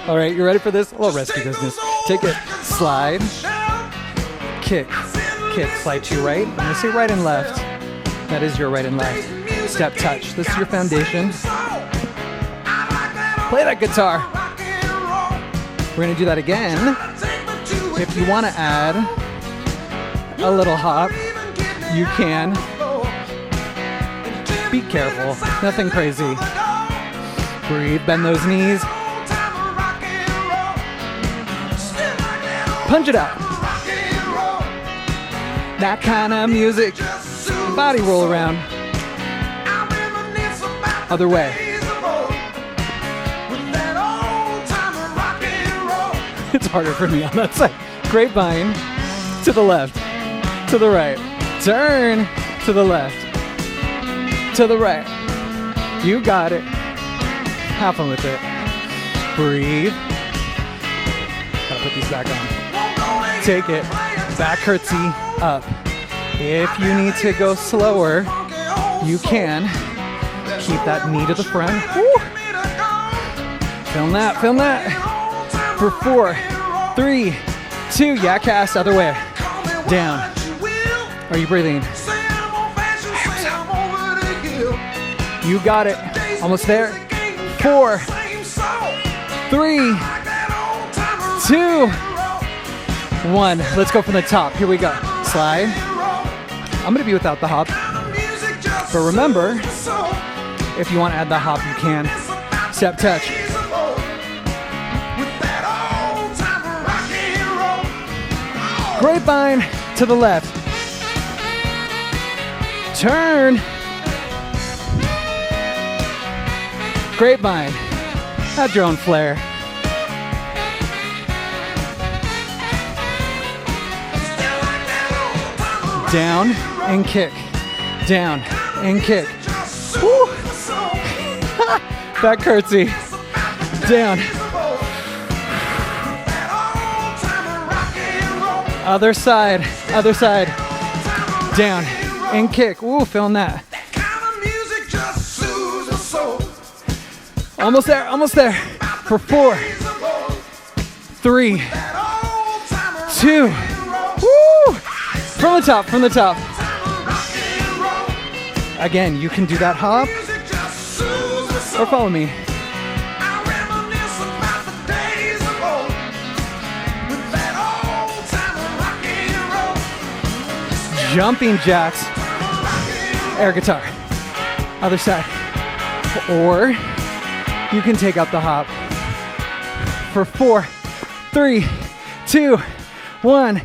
All right, you ready for this? A little rescue business. Take it. Slide. Kick. Kick. Slide to your right. I'm going to say right and left. That is your right and left. Step touch. This is your foundation. Play that guitar. We're going to do that again. If you want to add a little hop, you can. Be careful. Nothing crazy. Breathe. Bend those knees. Punch it out. That kind of music. Body roll around. Other way. It's harder for me on that side. Grapevine. To the left. To the right. Turn. To the left. To the right. You got it. Have fun with it. Breathe. Gotta put these back on. Take it. Back curtsy up. If you need to go slower, you can. Keep that knee to the front. Woo. Film that. Film that. For 4, 3, 2. Yeah, cast. Other way. Down. Are you breathing? You got it. Almost there. 4, 3, 2, 1. Let's go from the top. Here we go. Slide. I'm going to be without the hop. But remember, if you want to add the hop, you can. Step touch. Grapevine to the left. Turn. Grapevine. Add your own flair. Down and kick. Down and kick. Woo. Back curtsy. Down. Other side. Other side. Down and kick. Ooh, feeling that. Almost there. Almost there. For 4, 3, 2. Woo! From the top, from the top. Again, you can do that hop or follow me. Jumping jacks. Air guitar. Other side. Or you can take out the hop. For 4, 3, 2, 1.